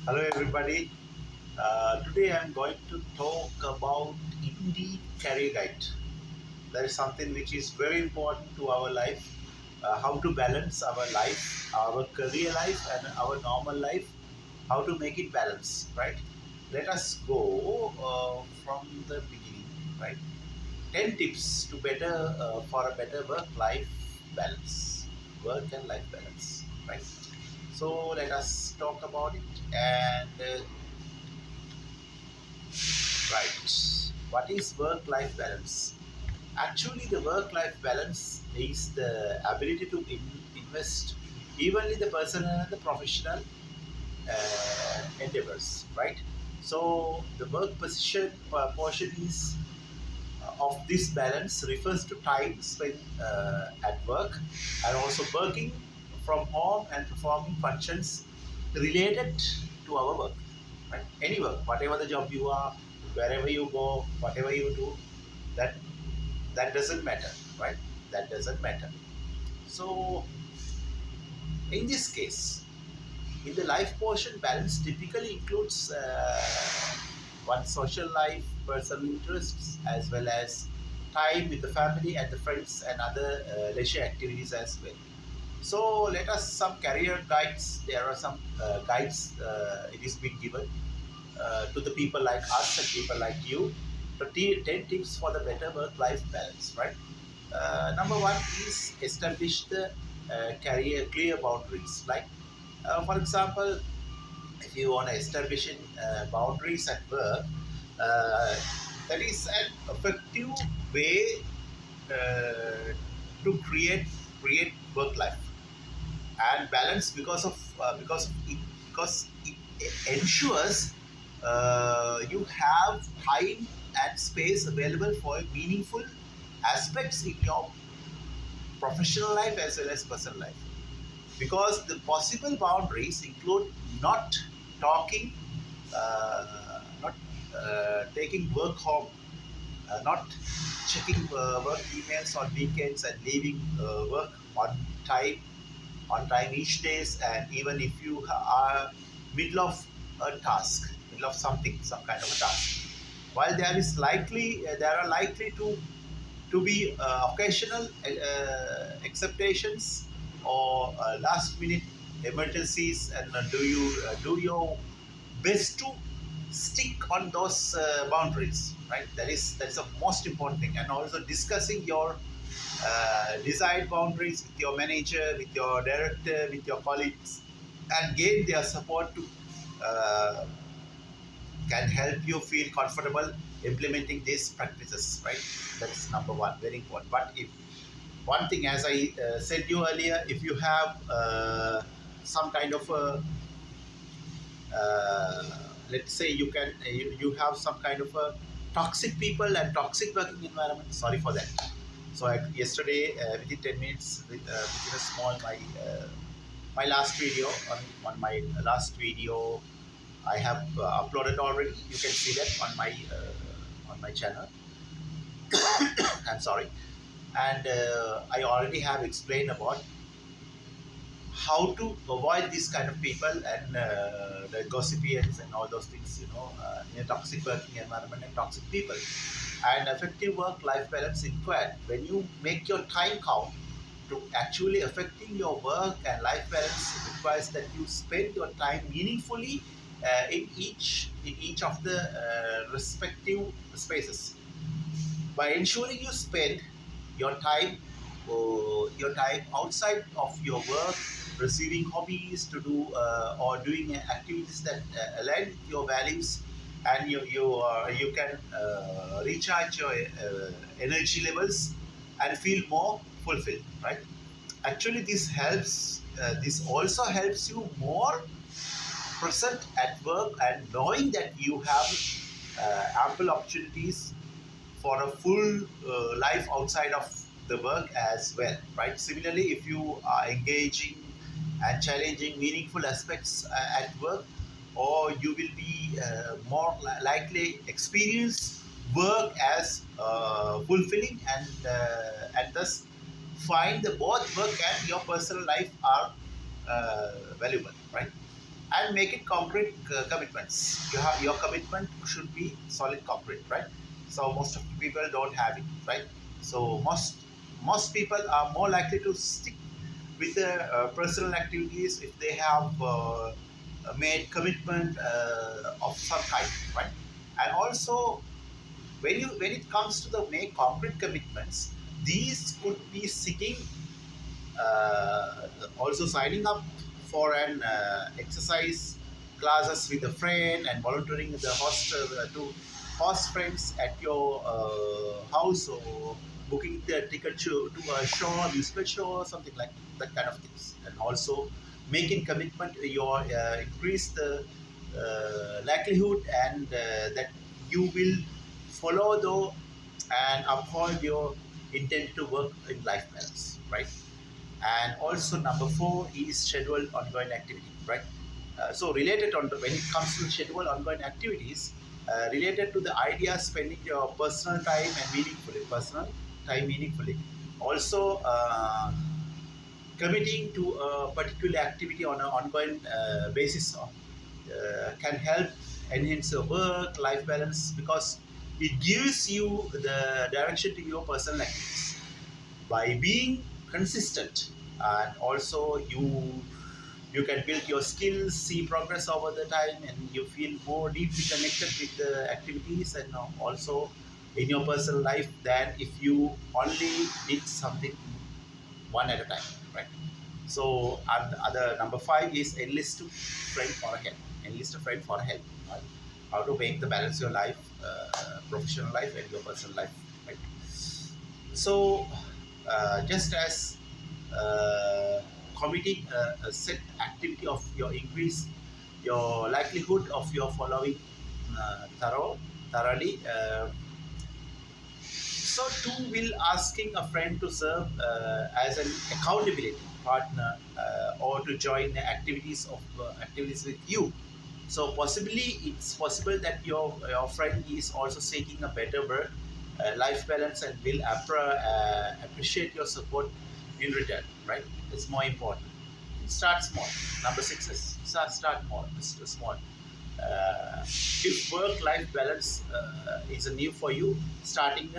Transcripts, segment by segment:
Hello, everybody. Today I'm going to talk about Indeed Career Guide. That is something which is very important to our life. How to balance our life, our career life, and our normal life. How to make it balance, right? Let us go from the beginning, right? 10 tips to better for a better work-life balance, work and life balance, right? So let us talk about it and. Right. What is work life balance? Actually, the work life balance is the ability to invest evenly the personal and the professional endeavors, right? So, the work position portion is of this balance refers to time spent at work and also working from home and performing functions related to our work. Right? Any work, whatever the job you are, wherever you go, whatever you do, that that doesn't matter, right? That doesn't matter. So in this case, in the life portion, balance typically includes one social life, personal interests, as well as time with the family and the friends and other leisure activities as well. So let us some career guides. There are some guides. It is being given to the people like us and people like you. So 10 tips for the better work-life balance, right? Number one is establish the career clear boundaries. Like, for example, if you want to establish boundaries at work, uh, that is an effective way to create work life and balance because it ensures you have time and space available for meaningful aspects in your professional life as well as personal life, because the possible boundaries include not talking, not taking work home, not checking work emails on weekends and leaving work time on time each days, and even if you are middle of a task, middle of something, some kind of a task, while there are likely to be occasional acceptations or last minute emergencies, and do you do your best to stick on those boundaries, right? That is the most important thing, and also discussing your desired boundaries with your manager, with your director, with your colleagues, and gain their support to uh, can help you feel comfortable implementing these practices, right? That's number one, very important. But if one thing, as I said you earlier, if you have some kind of a let's say you have some kind of a toxic people and toxic working environment, sorry for that. So yesterday, within 10 minutes, within a small my last video on my last video, I have uploaded already. You can see that on my channel. I'm sorry, and I already have explained about how to avoid this kind of people and the gossipians and all those things, in a toxic working environment and toxic people. And effective work-life balance required when you make your time count to actually affecting your work and life balance requires that you spend your time meaningfully in each of the respective spaces, by ensuring you spend your time outside of your work, receiving hobbies to do or doing activities that align with your values, and you can recharge your energy levels and feel more fulfilled, right? Actually, this also helps you more present at work and knowing that you have ample opportunities for a full life outside of the work as well, right? Similarly, if you are engaging and challenging meaningful aspects at work, or you will be more likely experience work as fulfilling, and thus find the both work and your personal life are valuable, right? and make it concrete commitments. Your commitment should be solid concrete, right? So most of the people don't have it, right? So most people are more likely to stick with their personal activities if they have made commitment of some kind, right? And also when it comes to the make concrete commitments, these could be sitting, also signing up for an exercise classes with a friend and volunteering the hostel to host friends at your house, or booking the ticket to a show, musical show, or something like that kind of things. And also making commitment your increase the likelihood and that you will follow the and uphold your intent to work in life balance, right? And also number four is scheduled ongoing activity, right? So related on when it comes to scheduled ongoing activities, related to the idea spending your personal time meaningfully. Also committing to a particular activity on an ongoing basis can help enhance your work life balance, because it gives you the direction to your personal activities by being consistent. And also you can build your skills, see progress over the time, and you feel more deeply connected with the activities and also in your personal life than if you only did something one at a time, right? So and the other number five is enlist a friend for help. Enlist a friend for help, right? How to make the balance your life, professional life and your personal life, right? So just as uh, committing a set activity of your increase your likelihood of your following thoroughly. So too will asking a friend to serve as an accountability partner or to join the activities with you. So possibly it's possible that your friend is also seeking a better work life balance and will appreciate your support in return, right? It's more important. Start small. Number six is start small. If work-life balance is a new for you, starting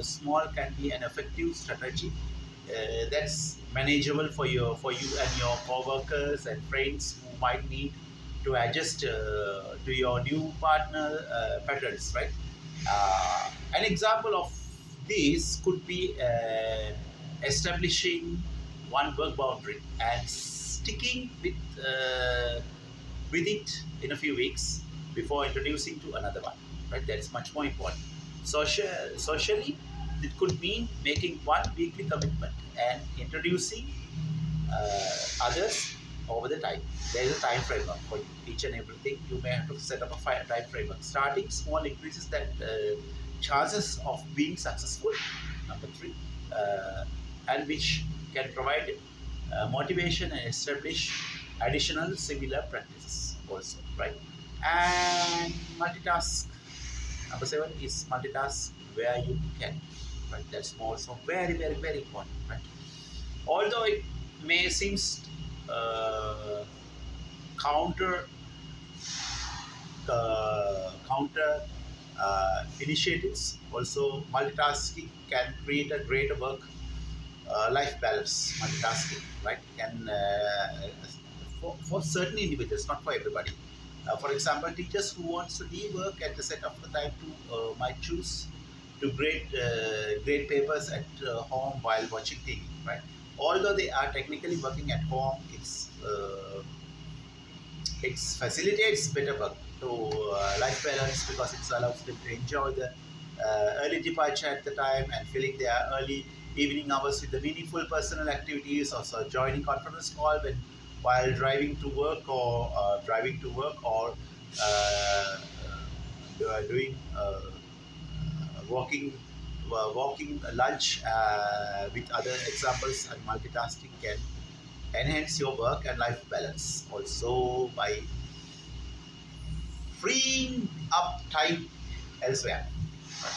small can be an effective strategy that's manageable for you and your co-workers and friends who might need to adjust to your new partner patterns, right? An example of this could be establishing one work boundary and sticking with it in a few weeks before introducing to another one, right? That's much more important. Socially, it could mean making one weekly commitment and introducing others over the time. There is a time framework for each and everything. You may have to set up a time framework. Starting small increases that chances of being successful. Number three, and which can provide motivation and establish additional similar practices also, right? And multitask. Number seven is multitask where you can, right? That's also very important, right? Although it may seem uh, counter counter initiatives, also multitasking can create a greater work life balance. Multitasking, right, can for certain individuals, not for everybody. For example, teachers who wants to leave work at the set of the time to might choose to grade papers at home while watching TV, right? Although they are technically working at home, it facilitates better work to life balance, because it allows them to enjoy the early departure at the time and filling their early evening hours with the meaningful personal activities, also joining conference call when while driving to work, or doing walking walking lunch with other examples. And multitasking can enhance your work and life balance also by freeing up time elsewhere.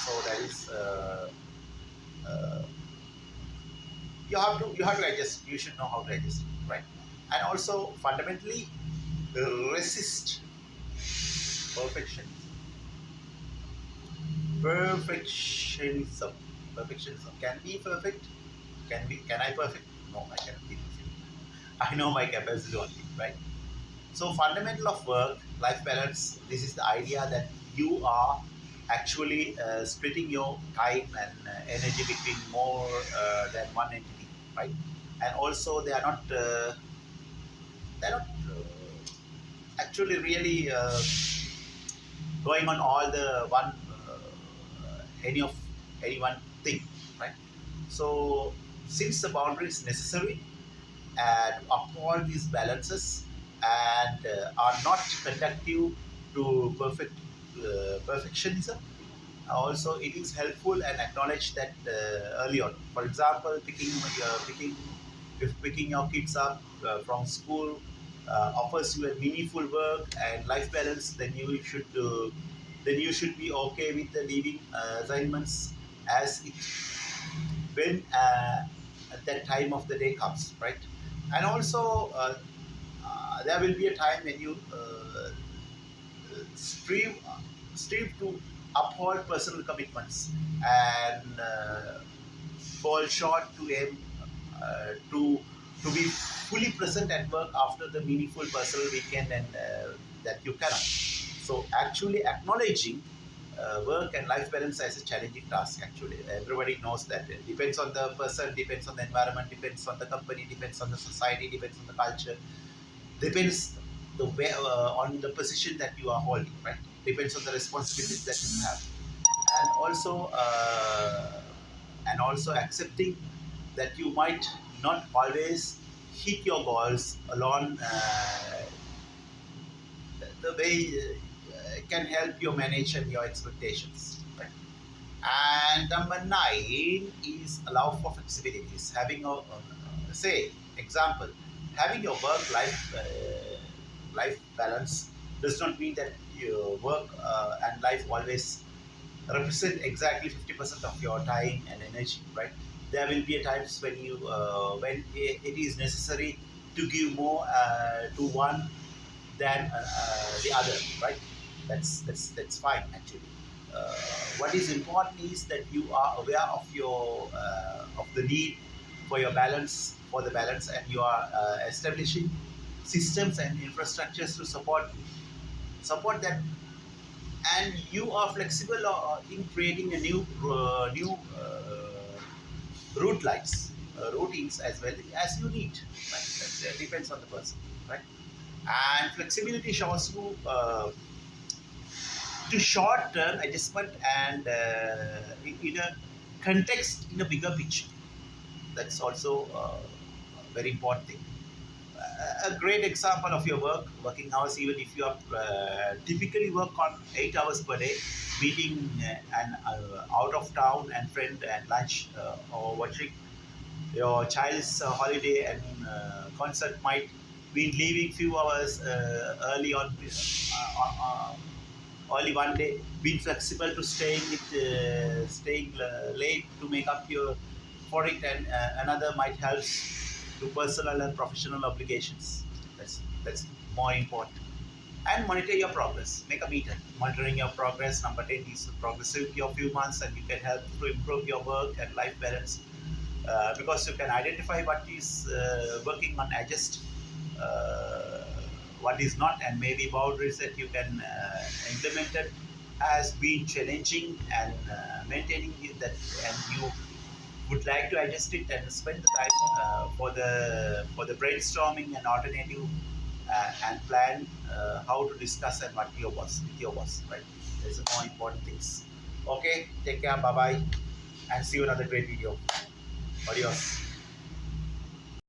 So that is uh, you have to adjust. You should know how to adjust, right? And also fundamentally, resist perfection. Perfectionism. Perfectionism. Can be perfect? Can I perfect? No, I cannot be perfect. I know my capacity only, right? So fundamental of work-life balance. This is the idea that you are actually splitting your time and energy between more than one entity, right? And also they are not actually really going on all the one any of any one thing, right? So since the boundary is necessary and uphold these balances and are not conducive to perfectionism. Also, it is helpful and acknowledge that early on. For example, picking your kids up from school offers you a meaningful work and life balance, then you should be okay with the leaving assignments as it when at that time of the day comes, right? And also, there will be a time when you strive strive to uphold personal commitments and fall short to aim to be fully present at work after the meaningful personal weekend and that you cannot. So actually acknowledging work and life balance as a challenging task. Actually, everybody knows that it depends on the person, depends on the environment, depends on the company, depends on the society, depends on the culture, depends the way on the position that you are holding, right? Depends on the responsibilities that you have, and also accepting that you might not always hit your goals along the way can help you manage and your expectations, right? And number nine is allow for flexibilities. Having a say example, having your life balance does not mean that your work and life always represent exactly 50% of your time and energy, right? There will be times when it is necessary to give more to one than the other, right? That's fine actually. Uh, what is important is that you are aware of your of the need for your balance for the balance, and you are establishing systems and infrastructures to support that, and you are flexible in creating a new route lines, routines as well as you need. Right? That depends on the person, right? And flexibility shows you to short-term adjustment and in a context in a bigger picture. That's also a very important thing. A great example of your working hours, even if you are typically work on 8 hours per day, meeting and out of town and friend and lunch or watching your child's holiday and concert might be leaving few hours early on only one day, being flexible to staying late to make up your for it, and another might help to personal and professional obligations. That's more important. And monitor your progress. Make a meter. Monitoring your progress. Number 10 is progressive your few months, and you can help to improve your work and life balance because you can identify what is working on, adjust uh, what is not, and maybe boundaries that you can implement it as being challenging and maintaining that, and you would like to adjust it and spend the time for the brainstorming and alternative and plan how to discuss and what your boss with your boss, right? There's more important things. Okay, take care, bye bye, and see you in another great video. Adios.